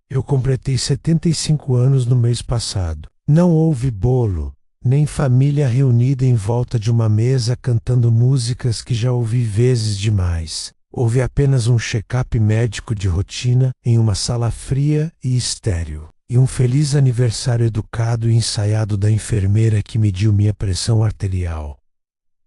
Eu completei 75 anos no mês passado. Não houve bolo, nem família reunida em volta de uma mesa cantando músicas que já ouvi vezes demais. Houve apenas um check-up médico de rotina em uma sala fria e estéril. E um feliz aniversário educado e ensaiado da enfermeira que mediu minha pressão arterial.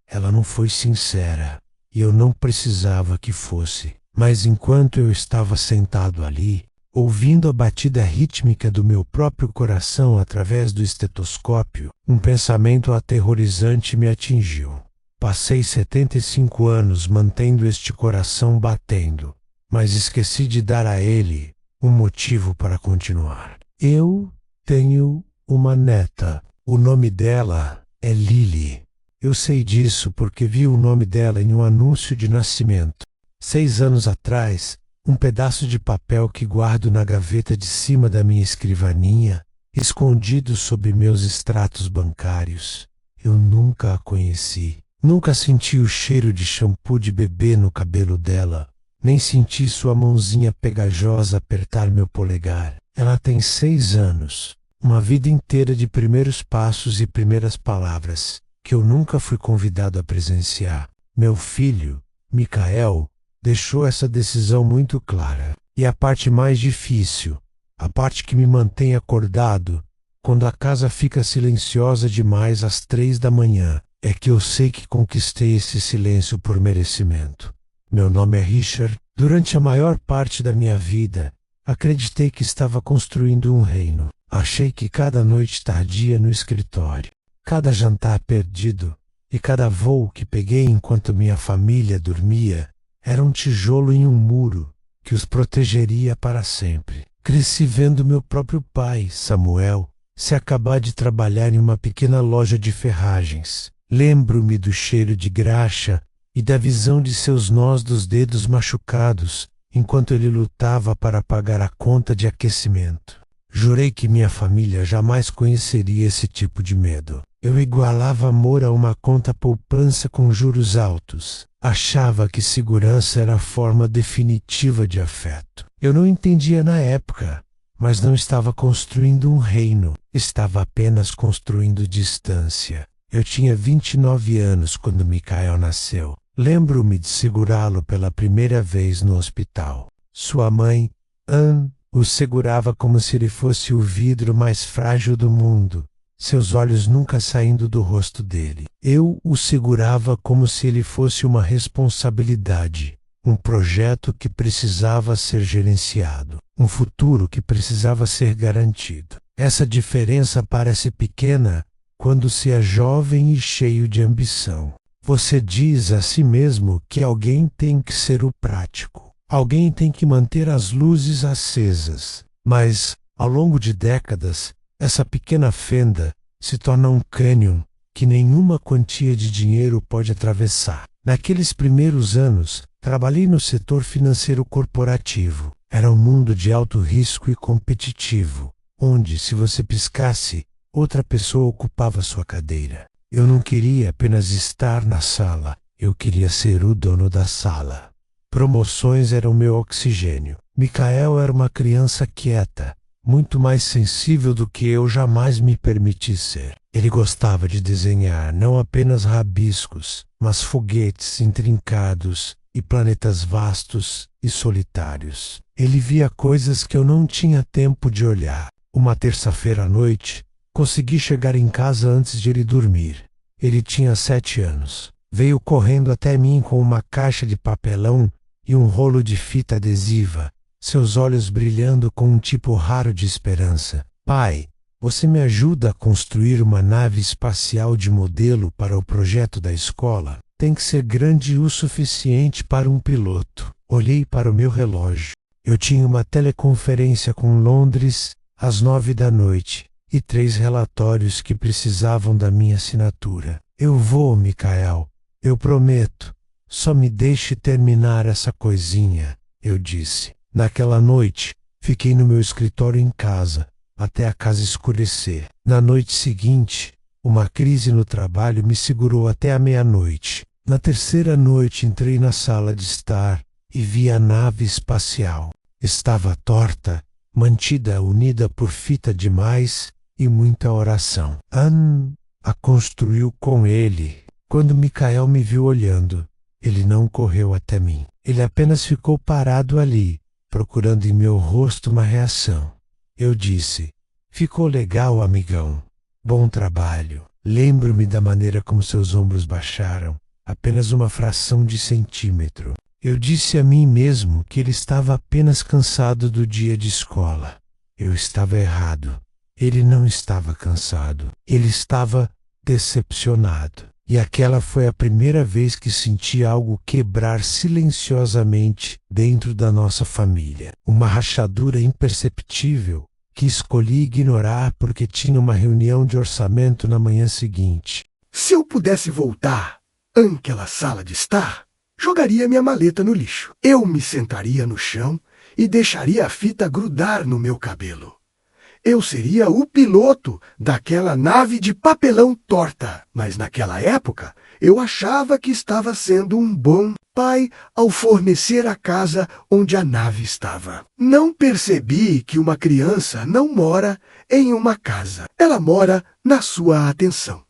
Ela não foi sincera, e eu não precisava que fosse. Mas enquanto eu estava sentado ali, ouvindo a batida rítmica do meu próprio coração através do estetoscópio, um pensamento aterrorizante me atingiu. Passei 75 anos mantendo este coração batendo, mas esqueci de dar a ele um motivo para continuar. Eu tenho uma neta. O nome dela é Lily. Eu sei disso porque vi o nome dela em um anúncio de nascimento. 6 anos atrás, um pedaço de papel que guardo na gaveta de cima da minha escrivaninha, escondido sob meus extratos bancários. Eu nunca a conheci. Nunca senti o cheiro de shampoo de bebê no cabelo dela, nem senti sua mãozinha pegajosa apertar meu polegar. Ela tem 6 anos, uma vida inteira de primeiros passos e primeiras palavras, que eu nunca fui convidado a presenciar. Meu filho, Michael, deixou essa decisão muito clara. E a parte mais difícil, a parte que me mantém acordado, quando a casa fica silenciosa demais às 3 da manhã, é que eu sei que conquistei esse silêncio por merecimento. Meu nome é Richard. Durante a maior parte da minha vida, acreditei que estava construindo um reino. Achei que cada noite tardia no escritório, cada jantar perdido e cada voo que peguei enquanto minha família dormia era um tijolo em um muro que os protegeria para sempre. Cresci vendo meu próprio pai, Samuel, se acabar de trabalhar em uma pequena loja de ferragens. Lembro-me do cheiro de graxa e da visão de seus nós dos dedos machucados enquanto ele lutava para pagar a conta de aquecimento. Jurei que minha família jamais conheceria esse tipo de medo. Eu igualava amor a uma conta poupança com juros altos. Achava que segurança era a forma definitiva de afeto. Eu não entendia na época, mas não estava construindo um reino. Estava apenas construindo distância. Eu tinha 29 anos quando Michael nasceu. Lembro-me de segurá-lo pela primeira vez no hospital. Sua mãe, Anne, o segurava como se ele fosse o vidro mais frágil do mundo, seus olhos nunca saindo do rosto dele. Eu o segurava como se ele fosse uma responsabilidade, um projeto que precisava ser gerenciado, um futuro que precisava ser garantido. Essa diferença parece pequena quando se é jovem e cheio de ambição. Você diz a si mesmo que alguém tem que ser o prático. Alguém tem que manter as luzes acesas. Mas, ao longo de décadas, essa pequena fenda se torna um cânion que nenhuma quantia de dinheiro pode atravessar. Naqueles primeiros anos, trabalhei no setor financeiro corporativo. Era um mundo de alto risco e competitivo, onde, se você piscasse, outra pessoa ocupava sua cadeira. Eu não queria apenas estar na sala, eu queria ser o dono da sala. Promoções eram meu oxigênio. Michael era uma criança quieta, muito mais sensível do que eu jamais me permiti ser. Ele gostava de desenhar não apenas rabiscos, mas foguetes intrincados e planetas vastos e solitários. Ele via coisas que eu não tinha tempo de olhar. Uma terça-feira à noite, consegui chegar em casa antes de ele dormir. Ele tinha 7 anos. Veio correndo até mim com uma caixa de papelão e um rolo de fita adesiva, seus olhos brilhando com um tipo raro de esperança. Pai, você me ajuda a construir uma nave espacial de modelo para o projeto da escola? Tem que ser grande o suficiente para um piloto. Olhei para o meu relógio. Eu tinha uma teleconferência com Londres às 9 da noite e 3 relatórios que precisavam da minha assinatura. Eu vou, Michael. Eu prometo. Só me deixe terminar essa coisinha, eu disse. Naquela noite, fiquei no meu escritório em casa, até a casa escurecer. Na noite seguinte, uma crise no trabalho me segurou até a meia-noite. Na terceira noite entrei na sala de estar e vi a nave espacial. Estava torta mantida unida por fita de mais e muita oração. Anne a construiu com ele. Quando Michael me viu olhando, ele não correu até mim. Ele apenas ficou parado ali, procurando em meu rosto uma reação. Eu disse: ficou legal, amigão. Bom trabalho. Lembro-me da maneira como seus ombros baixaram, apenas uma fração de centímetro. Eu disse a mim mesmo que ele estava apenas cansado do dia de escola. Eu estava errado. Ele não estava cansado. Ele estava decepcionado. E aquela foi a primeira vez que senti algo quebrar silenciosamente dentro da nossa família. Uma rachadura imperceptível que escolhi ignorar porque tinha uma reunião de orçamento na manhã seguinte. Se eu pudesse voltar àquela sala de estar, jogaria minha maleta no lixo. Eu me sentaria no chão e deixaria a fita grudar no meu cabelo. Eu seria o piloto daquela nave de papelão torta. Mas naquela época, eu achava que estava sendo um bom pai ao fornecer a casa onde a nave estava. Não percebi que uma criança não mora em uma casa. Ela mora na sua atenção.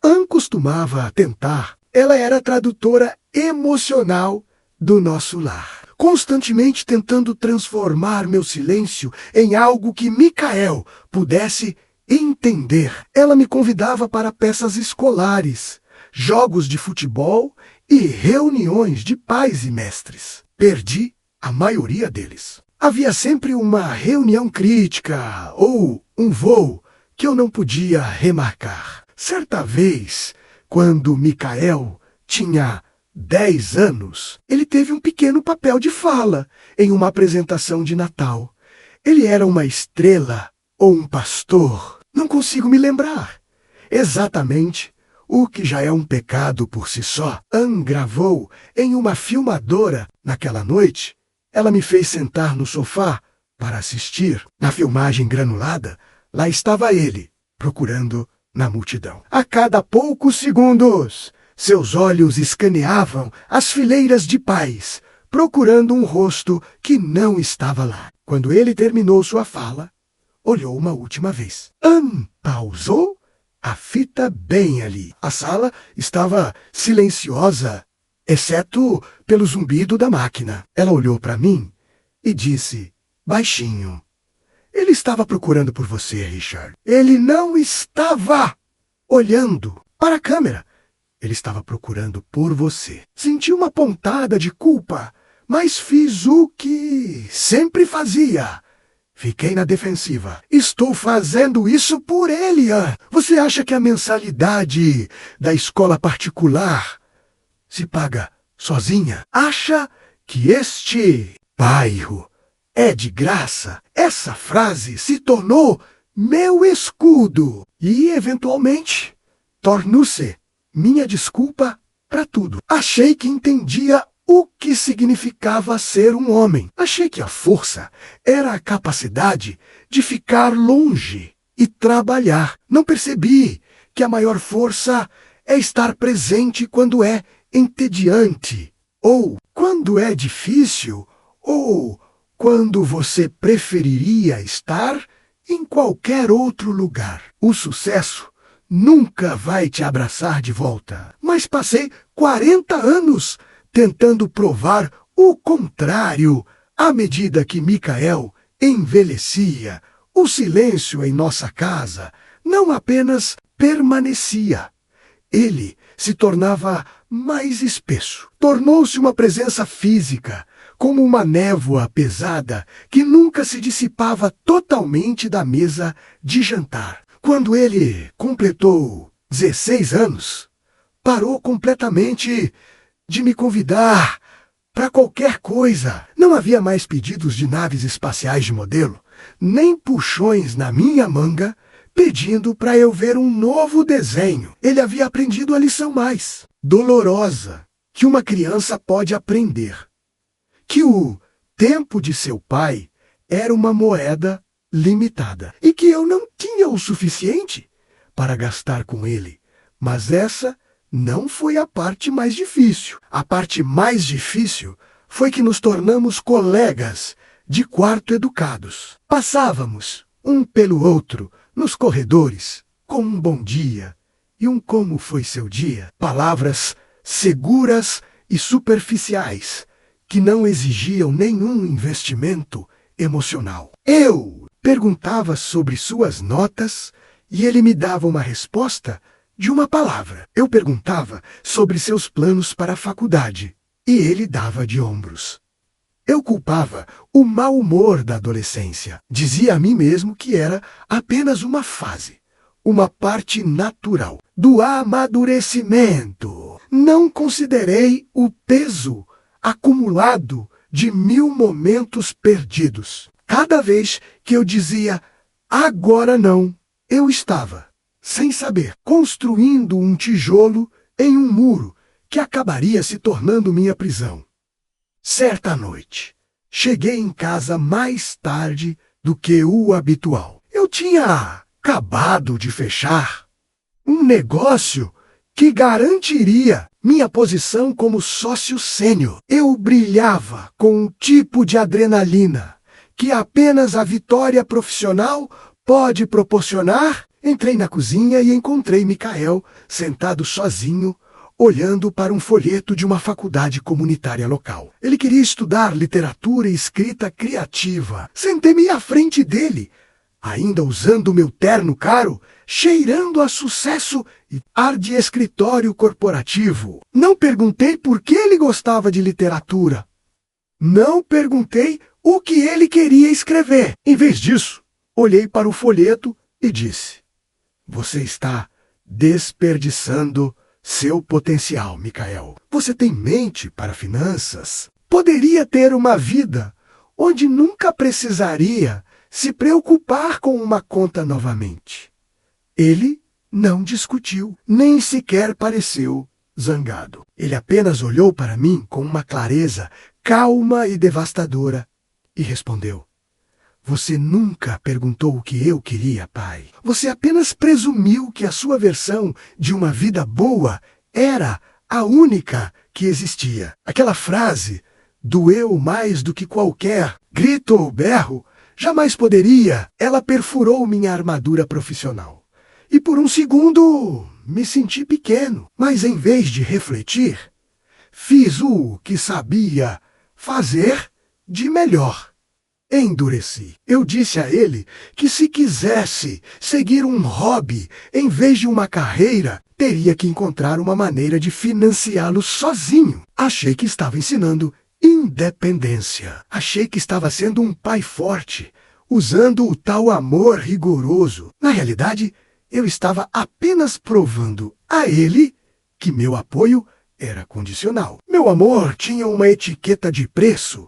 Anne costumava tentar. Ela era tradutora emocional do nosso lar, constantemente tentando transformar meu silêncio em algo que Michael pudesse entender. Ela me convidava para peças escolares, jogos de futebol e reuniões de pais e mestres. Perdi a maioria deles. Havia sempre uma reunião crítica ou um voo que eu não podia remarcar. Certa vez, quando Michael tinha 10 anos, ele teve um pequeno papel de fala em uma apresentação de Natal. Ele era uma estrela ou um pastor, não consigo me lembrar exatamente, o que já é um pecado por si só. Anne gravou em uma filmadora naquela noite. Ela me fez sentar no sofá para assistir. Na filmagem granulada, lá estava ele, procurando na multidão. A cada poucos segundos, seus olhos escaneavam as fileiras de pais, procurando um rosto que não estava lá. Quando ele terminou sua fala, olhou uma última vez. Anne pausou a fita bem ali. A sala estava silenciosa, exceto pelo zumbido da máquina. Ela olhou para mim e disse, baixinho: ele estava procurando por você, Richard. Ele não estava olhando para a câmera. Ele estava procurando por você. Senti uma pontada de culpa, mas fiz o que sempre fazia. Fiquei na defensiva. Estou fazendo isso por ele, Anne. Você acha que a mensalidade da escola particular se paga sozinha? Acha que este bairro é de graça? Essa frase se tornou meu escudo e, eventualmente, tornou-se minha desculpa para tudo. Achei que entendia o que significava ser um homem. Achei que a força era a capacidade de ficar longe e trabalhar. Não percebi que a maior força é estar presente quando é entediante, ou quando é difícil, ou quando você preferiria estar em qualquer outro lugar. O sucesso nunca vai te abraçar de volta. Mas passei 40 anos tentando provar o contrário. À medida que Michael envelhecia, o silêncio em nossa casa não apenas permanecia. Ele se tornava mais espesso. Tornou-se uma presença física, como uma névoa pesada que nunca se dissipava totalmente da mesa de jantar. Quando ele completou 16 anos, parou completamente de me convidar para qualquer coisa. Não havia mais pedidos de naves espaciais de modelo, nem puxões na minha manga pedindo para eu ver um novo desenho. Ele havia aprendido a lição mais dolorosa que uma criança pode aprender: que o tempo de seu pai era uma moeda limitada e que eu não tinha o suficiente para gastar com ele. Mas essa não foi a parte mais difícil. A parte mais difícil foi que nos tornamos colegas de quarto educados. Passávamos, um pelo outro, nos corredores, com um bom dia e um como foi seu dia. Palavras seguras e superficiais, que não exigiam nenhum investimento emocional. Eu perguntava sobre suas notas e ele me dava uma resposta de uma palavra. Eu perguntava sobre seus planos para a faculdade e ele dava de ombros. Eu culpava o mau humor da adolescência. Dizia a mim mesmo que era apenas uma fase, uma parte natural do amadurecimento. Não considerei o peso acumulado de 1000 momentos perdidos. Cada vez que eu dizia, agora não, eu estava, sem saber, construindo um tijolo em um muro que acabaria se tornando minha prisão. Certa noite, cheguei em casa mais tarde do que o habitual. Eu tinha acabado de fechar um negócio que garantiria minha posição como sócio sênior. Eu brilhava com um tipo de adrenalina que apenas a vitória profissional pode proporcionar. Entrei na cozinha e encontrei Micael sentado sozinho, olhando para um folheto de uma faculdade comunitária local. Ele queria estudar literatura e escrita criativa. Sentei-me à frente dele, ainda usando meu terno caro, cheirando a sucesso e ar de escritório corporativo. Não perguntei por que ele gostava de literatura. Não perguntei o que ele queria escrever. Em vez disso, olhei para o folheto e disse: você está desperdiçando seu potencial, Micael. Você tem mente para finanças. Poderia ter uma vida onde nunca precisaria se preocupar com uma conta novamente. Ele não discutiu, nem sequer pareceu zangado. Ele apenas olhou para mim com uma clareza calma e devastadora e respondeu: você nunca perguntou o que eu queria, pai. Você apenas presumiu que a sua versão de uma vida boa era a única que existia. Aquela frase, doeu mais do que qualquer grito ou berro, jamais poderia. Ela perfurou minha armadura profissional. E por um segundo me senti pequeno. Mas em vez de refletir, fiz o que sabia fazer de melhor. Endureci. Eu disse a ele que se quisesse seguir um hobby em vez de uma carreira, teria que encontrar uma maneira de financiá-lo sozinho. Achei que estava ensinando independência. Achei que estava sendo um pai forte, usando o tal amor rigoroso. Na realidade, eu estava apenas provando a ele que meu apoio era condicional. Meu amor tinha uma etiqueta de preço.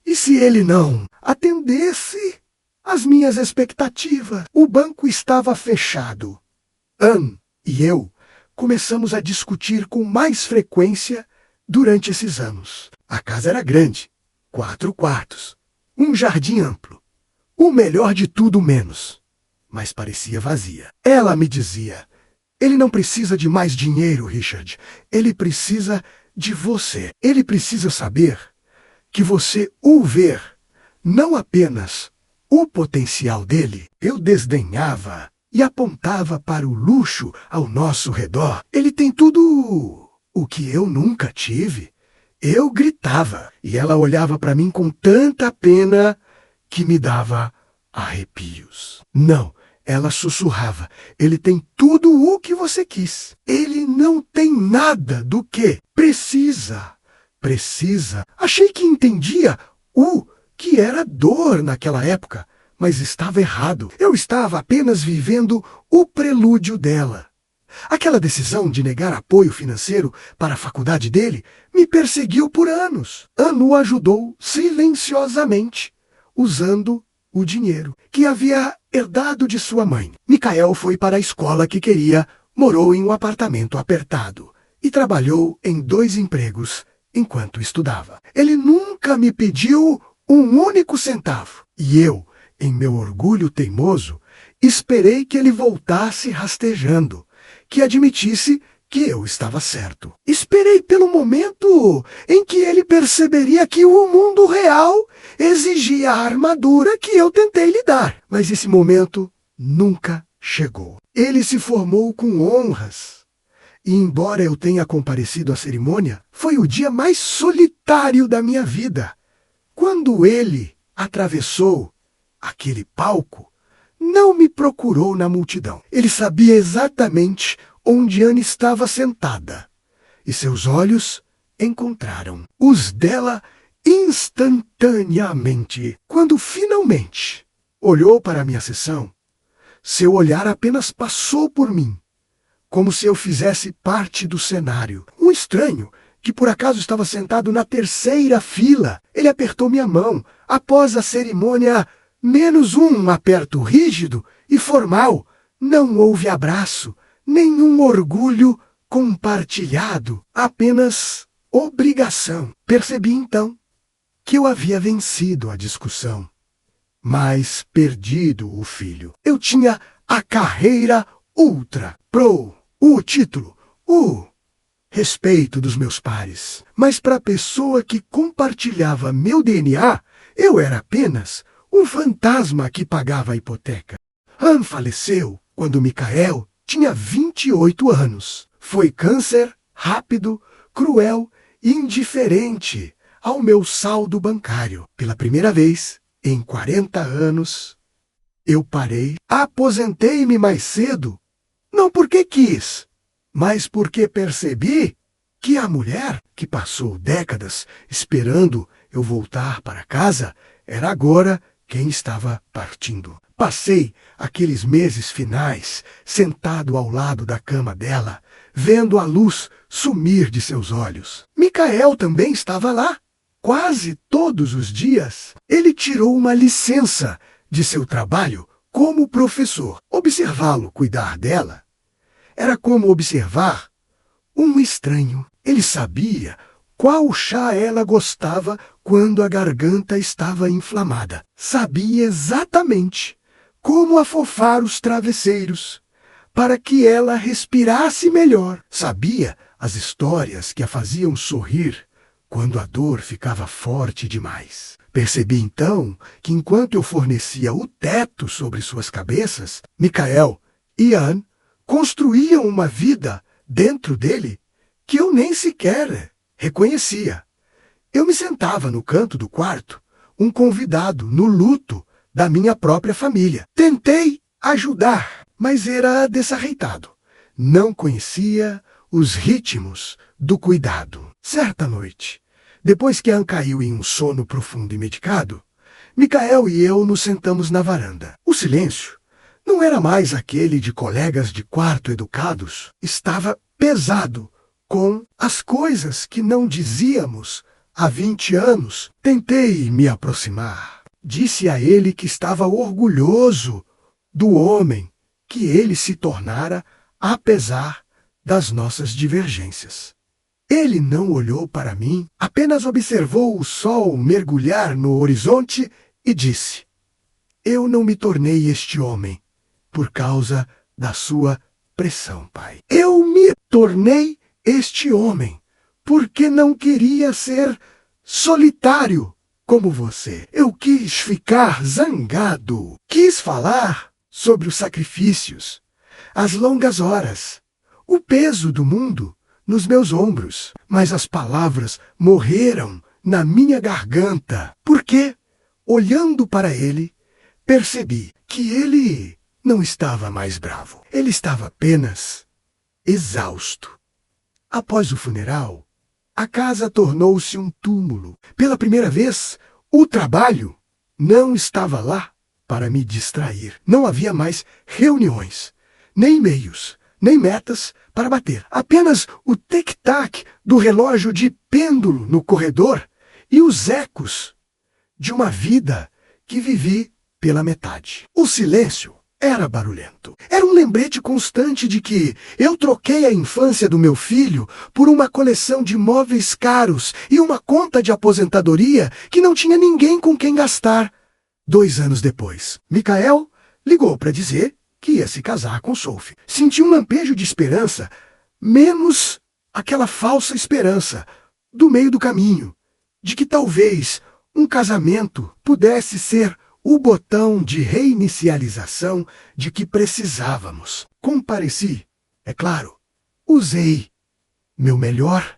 E se ele não atendesse às minhas expectativas? O banco estava fechado. Anne e eu começamos a discutir com mais frequência durante esses anos. A casa era grande, 4 quartos, um jardim amplo, o melhor de tudo menos, mas parecia vazia. Ela me dizia: ele não precisa de mais dinheiro, Richard. Ele precisa de você. Ele precisa saber que você o ver, não apenas o potencial dele. Eu desdenhava e apontava para o luxo ao nosso redor. Ele tem tudo o que eu nunca tive. Eu gritava e ela olhava para mim com tanta pena que me dava arrepios. Não, ela sussurrava: ele tem tudo o que você quis. Ele não tem nada do que precisa. Achei que entendia o que era dor naquela época, mas estava errado. Eu estava apenas vivendo o prelúdio dela. Aquela decisão de negar apoio financeiro para a faculdade dele me perseguiu por anos. Anne o ajudou silenciosamente, usando o dinheiro que havia herdado de sua mãe. Micael foi para a escola que queria, morou em um apartamento apertado e trabalhou em 2 empregos enquanto estudava. Ele nunca me pediu um único centavo. E eu, em meu orgulho teimoso, esperei que ele voltasse rastejando, que admitisse que eu estava certo. Esperei pelo momento em que ele perceberia que o mundo real exigia a armadura que eu tentei lhe dar. Mas esse momento nunca chegou. Ele se formou com honras. E embora eu tenha comparecido à cerimônia, foi o dia mais solitário da minha vida. Quando ele atravessou aquele palco, não me procurou na multidão. Ele sabia exatamente onde Anne estava sentada, e seus olhos encontraram os dela instantaneamente. Quando finalmente olhou para a minha sessão, seu olhar apenas passou por mim, como se eu fizesse parte do cenário. Um estranho, que por acaso estava sentado na terceira fila, ele apertou minha mão. Após a cerimônia, menos um aperto rígido e formal, não houve abraço, nenhum orgulho compartilhado, apenas obrigação. Percebi então que eu havia vencido a discussão, mas perdido o filho. Eu tinha a carreira ultra pro, o título, o respeito dos meus pares. Mas para a pessoa que compartilhava meu DNA, eu era apenas um fantasma que pagava a hipoteca. Anne faleceu quando Michael tinha 28 anos. Foi câncer rápido, cruel e indiferente ao meu saldo bancário. Pela primeira vez em 40 anos, eu parei, aposentei-me mais cedo, não porque quis, mas porque percebi que a mulher que passou décadas esperando eu voltar para casa era agora quem estava partindo. Passei aqueles meses finais sentado ao lado da cama dela, vendo a luz sumir de seus olhos. Michael também estava lá, quase todos os dias. Ele tirou uma licença de seu trabalho como professor. Observá-lo cuidar dela era como observar um estranho. Ele sabia qual chá ela gostava quando a garganta estava inflamada. Sabia exatamente como afofar os travesseiros para que ela respirasse melhor. Sabia as histórias que a faziam sorrir quando a dor ficava forte demais. Percebi então que enquanto eu fornecia o teto sobre suas cabeças, Michael e Anne construíam uma vida dentro dele que eu nem sequer reconhecia. Eu me sentava no canto do quarto, um convidado no luto da minha própria família. Tentei ajudar, mas era desarreitado. Não conhecia os ritmos do cuidado. Certa noite, depois que Anne caiu em um sono profundo e medicado, Michael e eu nos sentamos na varanda. O silêncio não era mais aquele de colegas de quarto educados. Estava pesado com as coisas que não dizíamos há 20 anos. Tentei me aproximar. Disse a ele que estava orgulhoso do homem que ele se tornara, apesar das nossas divergências. Ele não olhou para mim, apenas observou o sol mergulhar no horizonte e disse: "Eu não me tornei este homem por causa da sua pressão, pai. Eu me tornei este homem porque não queria ser solitário como você. Eu quis ficar zangado. Quis falar sobre os sacrifícios, as longas horas, o peso do mundo nos meus ombros. Mas as palavras morreram na minha garganta, porque, olhando para ele, percebi que ele não estava mais bravo. Ele estava apenas exausto. Após o funeral, a casa tornou-se um túmulo. Pela primeira vez, o trabalho não estava lá para me distrair. Não havia mais reuniões, nem e-mails, nem metas para bater. Apenas o tic-tac do relógio de pêndulo no corredor e os ecos de uma vida que vivi pela metade. O silêncio era barulhento. Era um lembrete constante de que eu troquei a infância do meu filho por uma coleção de móveis caros e uma conta de aposentadoria que não tinha ninguém com quem gastar. 2 anos depois, Michael ligou para dizer que ia se casar com Sophie. Senti um lampejo de esperança, menos aquela falsa esperança do meio do caminho, de que talvez um casamento pudesse ser o botão de reinicialização de que precisávamos. Compareci, é claro. Usei meu melhor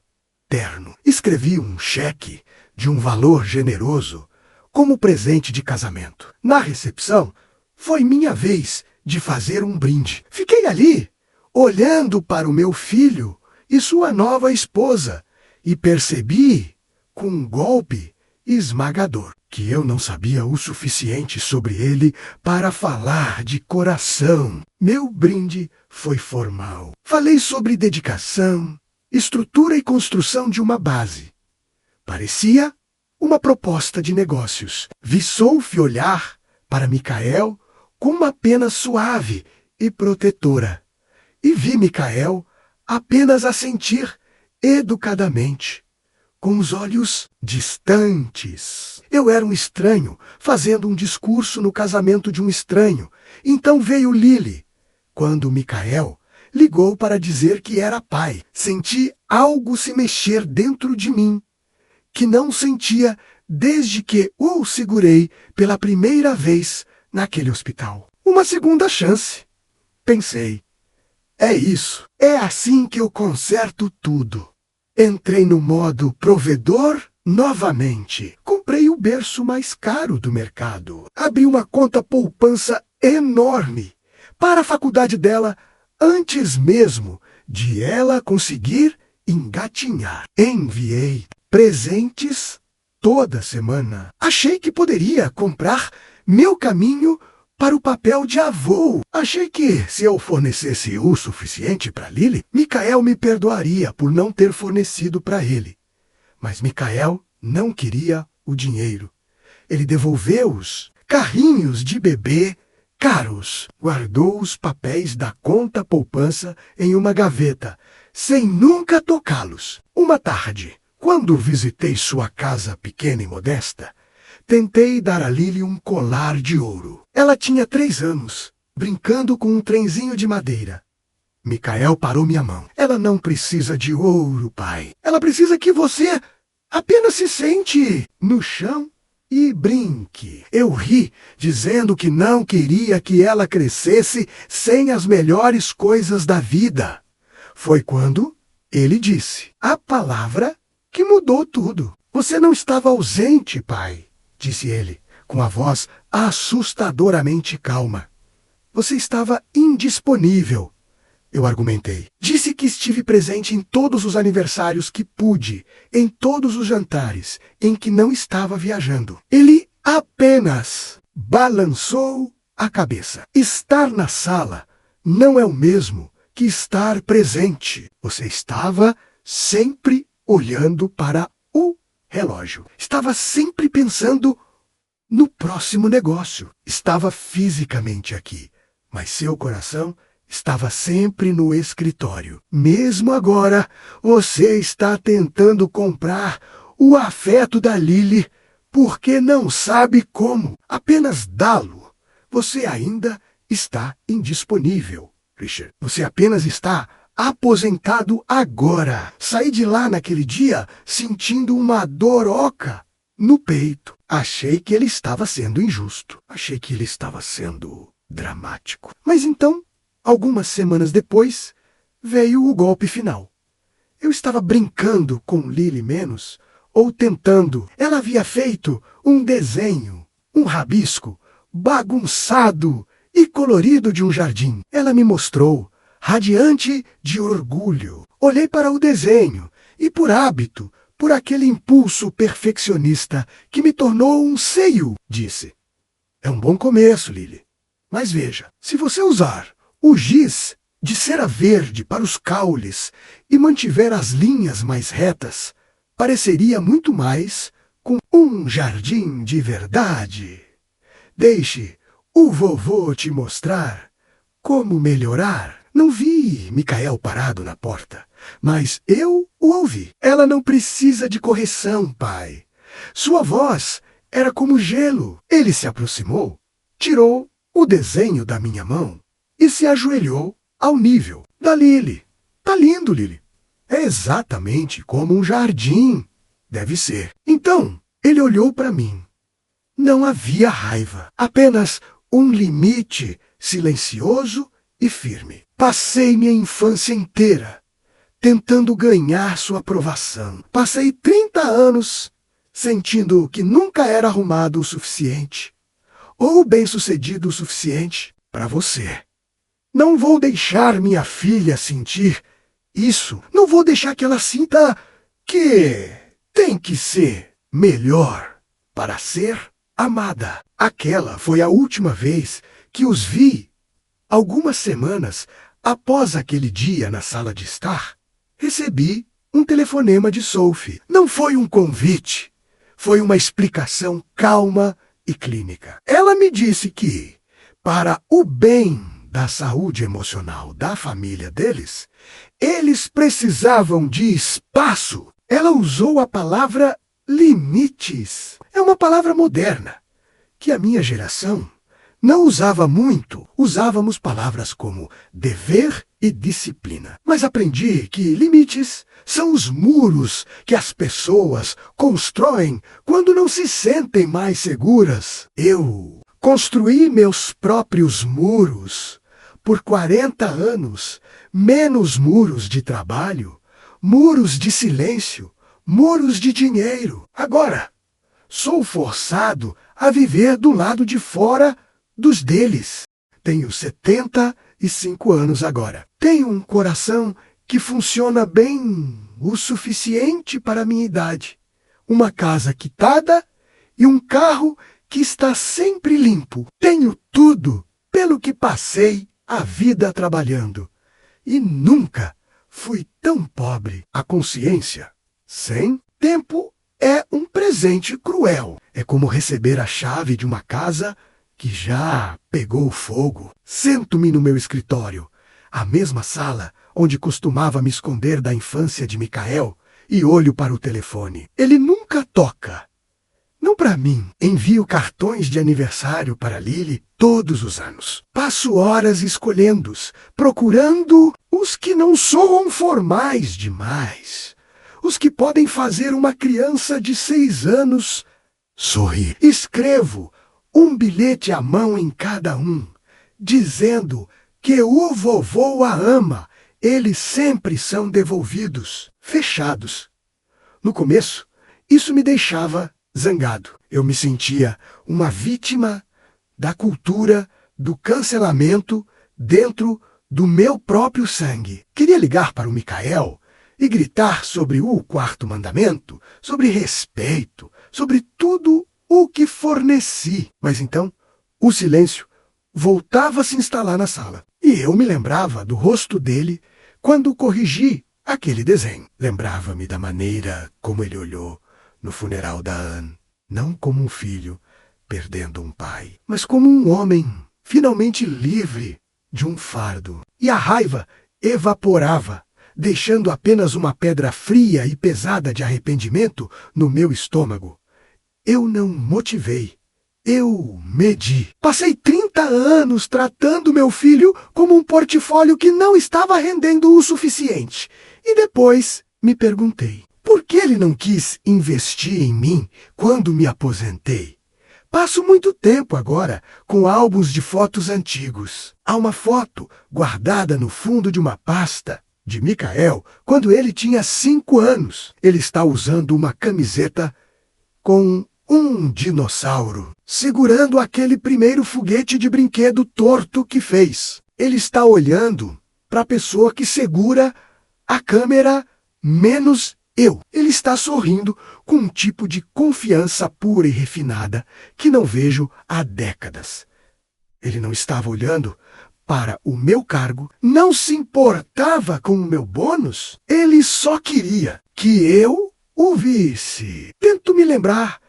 terno. Escrevi um cheque de um valor generoso como presente de casamento. Na recepção, foi minha vez de fazer um brinde. Fiquei ali, olhando para o meu filho e sua nova esposa, e percebi, com um golpe esmagador, que eu não sabia o suficiente sobre ele para falar de coração. Meu brinde foi formal. Falei sobre dedicação, estrutura e construção de uma base. Parecia uma proposta de negócios. Vi Sophie olhar para Michael com uma pena suave e protetora. E vi Michael apenas assentir educadamente, com os olhos distantes. Eu era um estranho, fazendo um discurso no casamento de um estranho. Então veio Lily. Quando Michael ligou para dizer que era pai, senti algo se mexer dentro de mim, que não sentia desde que o segurei pela primeira vez naquele hospital. Uma segunda chance. Pensei, é isso, é assim que eu conserto tudo. Entrei no modo provedor novamente. Comprei o berço mais caro do mercado. Abri uma conta poupança enorme para a faculdade dela antes mesmo de ela conseguir engatinhar. Enviei presentes toda semana. Achei que poderia comprar meu caminho para o papel de avô. Achei que, se eu fornecesse o suficiente para Lily, Michael me perdoaria por não ter fornecido para ele. Mas Michael não queria o dinheiro. Ele devolveu os carrinhos de bebê caros. Guardou os papéis da conta poupança em uma gaveta, sem nunca tocá-los. Uma tarde, quando visitei sua casa pequena e modesta, tentei dar a Lily um colar de ouro. Ela tinha 3 anos, brincando com um trenzinho de madeira. Michael parou minha mão. Ela não precisa de ouro, pai. Ela precisa que você apenas se sente no chão e brinque. Eu ri, dizendo que não queria que ela crescesse sem as melhores coisas da vida. Foi quando ele disse a palavra que mudou tudo. Você não estava ausente, pai, disse ele, com a voz assustadoramente calma. Você estava indisponível, eu argumentei. Disse que estive presente em todos os aniversários que pude, em todos os jantares em que não estava viajando. Ele apenas balançou a cabeça. Estar na sala não é o mesmo que estar presente. Você estava sempre olhando para o relógio. Estava sempre pensando no próximo negócio. Estava fisicamente aqui, mas seu coração estava sempre no escritório. Mesmo agora, você está tentando comprar o afeto da Lily porque não sabe como. Apenas dá-lo. Você ainda está indisponível, Richard. Você apenas está aposentado agora. Saí de lá naquele dia sentindo uma dor oca no peito. Achei que ele estava sendo injusto. Achei que ele estava sendo dramático. Mas então, algumas semanas depois, veio o golpe final. Eu estava brincando com Lily menos, ou tentando. Ela havia feito um desenho, um rabisco, bagunçado e colorido de um jardim. Ela me mostrou, radiante de orgulho. Olhei para o desenho e, por hábito, por aquele impulso perfeccionista que me tornou um seio, disse. É um bom começo, Lily. Mas veja, se você usar o giz de cera verde para os caules e mantiver as linhas mais retas, pareceria muito mais com um jardim de verdade. Deixe o vovô te mostrar como melhorar. Não vi Michael parado na porta, mas eu o ouvi. Ela não precisa de correção, pai. Sua voz era como gelo. Ele se aproximou, tirou o desenho da minha mão e se ajoelhou ao nível da Lily. Tá lindo, Lily. É exatamente como um jardim deve ser. Então, Ele olhou para mim. Não havia raiva, apenas um limite silencioso e firme. Passei minha infância inteira tentando ganhar sua aprovação. Passei 30 anos sentindo que nunca era arrumado o suficiente ou bem-sucedido o suficiente para você. Não vou deixar minha filha sentir isso. Não vou deixar que ela sinta que tem que ser melhor para ser amada. Aquela foi a última vez que os vi. Algumas semanas após aquele dia na sala de estar, recebi um telefonema de Sophie. Não foi um convite, foi uma explicação calma e clínica. Ela me disse que, para o bem da saúde emocional da família deles, eles precisavam de espaço. Ela usou a palavra limites. É uma palavra moderna, que a minha geração não usava muito. Usávamos palavras como dever e disciplina. Mas aprendi que limites são os muros que as pessoas constroem quando não se sentem mais seguras. Eu construí meus próprios muros por 40 anos, menos muros de trabalho, muros de silêncio, muros de dinheiro. Agora, sou forçado a viver do lado de fora dos deles. Tenho 75 anos agora. Tenho um coração que funciona bem o suficiente para a minha idade. Uma casa quitada e um carro que está sempre limpo. Tenho tudo pelo que passei a vida trabalhando. E nunca fui tão pobre. A consciência sem tempo é um presente cruel. É como receber a chave de uma casa que já pegou fogo. Sento-me no meu escritório, a mesma sala onde costumava me esconder da infância de Micael, e olho para o telefone. Ele nunca toca. Não para mim. Envio cartões de aniversário para Lily todos os anos. Passo horas escolhendo-os, procurando os que não soam formais demais. Os que podem fazer uma criança de 6 anos sorrir. Escrevo um bilhete à mão em cada um, dizendo que o vovô a ama. Eles sempre são devolvidos, fechados. No começo, isso me deixava zangado. Eu me sentia uma vítima da cultura do cancelamento dentro do meu próprio sangue. Queria ligar para o Micael e gritar sobre o 4º mandamento, sobre respeito, sobre tudo o que forneci. Mas então, o silêncio voltava a se instalar na sala. E eu me lembrava do rosto dele quando corrigi aquele desenho. Lembrava-me da maneira como ele olhou no funeral da Anne. Não como um filho perdendo um pai, mas como um homem finalmente livre de um fardo. E a raiva evaporava, deixando apenas uma pedra fria e pesada de arrependimento no meu estômago. Eu não motivei. Eu medi. Passei 30 anos tratando meu filho como um portfólio que não estava rendendo o suficiente. E depois me perguntei, por que ele não quis investir em mim quando me aposentei? Passo muito tempo agora com álbuns de fotos antigos. Há uma foto guardada no fundo de uma pasta de Micael quando ele tinha 5 anos. Ele está usando uma camiseta com um dinossauro, segurando aquele primeiro foguete de brinquedo torto que fez. Ele está olhando para a pessoa que segura a câmera, menos eu. Ele está sorrindo com um tipo de confiança pura e refinada que não vejo há décadas. Ele não estava olhando para o meu cargo, não se importava com o meu bônus. Ele só queria que eu o visse. Tento me lembrar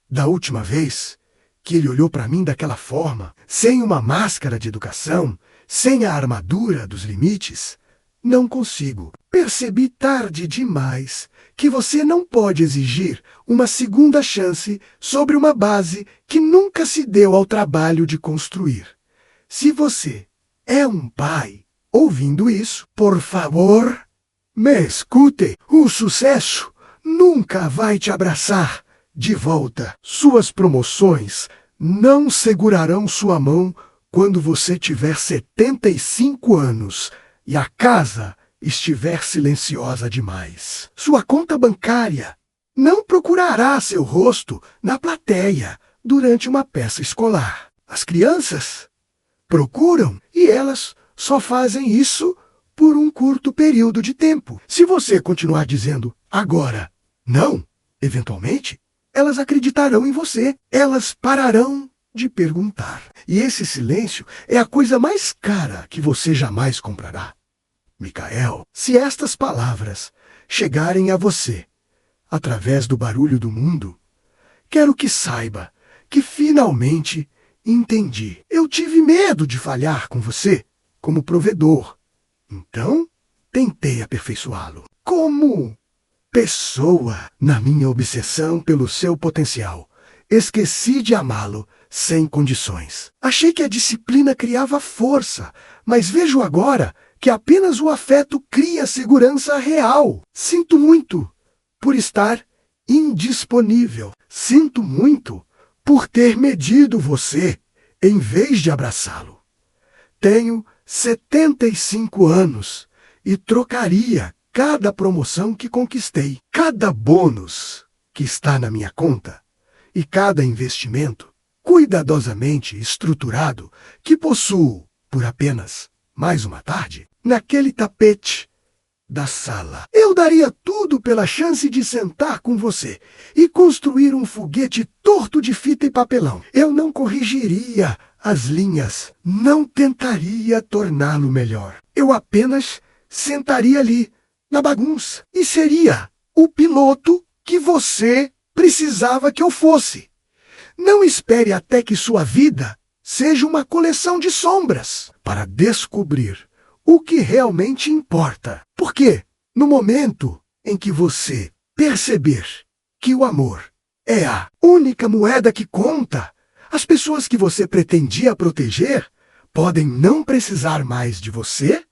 da última vez que ele olhou para mim daquela forma, sem uma máscara de educação, sem a armadura dos limites. Não consigo. Percebi tarde demais que você não pode exigir uma segunda chance sobre uma base que nunca se deu ao trabalho de construir. Se você é um pai ouvindo isso, por favor, me escute. O sucesso nunca vai te abraçar de volta. Suas promoções não segurarão sua mão quando você tiver 75 anos e a casa estiver silenciosa demais. Sua conta bancária não procurará seu rosto na plateia durante uma peça escolar. As crianças procuram e elas só fazem isso por um curto período de tempo. Se você continuar dizendo agora não, eventualmente, elas acreditarão em você. Elas pararão de perguntar. E esse silêncio é a coisa mais cara que você jamais comprará. Micael, se estas palavras chegarem a você através do barulho do mundo, quero que saiba que finalmente entendi. Eu tive medo de falhar com você como provedor. Então, tentei aperfeiçoá-lo como pessoa. Na minha obsessão pelo seu potencial, esqueci de amá-lo sem condições. Achei que a disciplina criava força, mas vejo agora que apenas o afeto cria segurança real. Sinto muito por estar indisponível. Sinto muito por ter medido você em vez de abraçá-lo. Tenho 75 anos e trocaria cada promoção que conquistei, cada bônus que está na minha conta e cada investimento cuidadosamente estruturado que possuo por apenas mais uma tarde naquele tapete da sala. Eu daria tudo pela chance de sentar com você e construir um foguete torto de fita e papelão. Eu não corrigiria as linhas, não tentaria torná-lo melhor. Eu apenas sentaria ali, na bagunça, e seria o piloto que você precisava que eu fosse. Não espere até que sua vida seja uma coleção de sombras para descobrir o que realmente importa. Porque, no momento em que você perceber que o amor é a única moeda que conta, as pessoas que você pretendia proteger podem não precisar mais de você,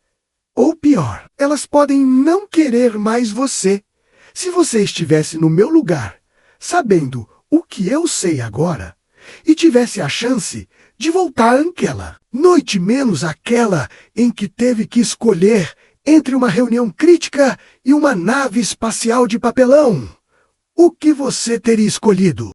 ou pior, elas podem não querer mais você. Se você estivesse no meu lugar, sabendo o que eu sei agora, e tivesse a chance de voltar àquela noite menos aquela em que teve que escolher entre uma reunião crítica e uma nave espacial de papelão, o que você teria escolhido?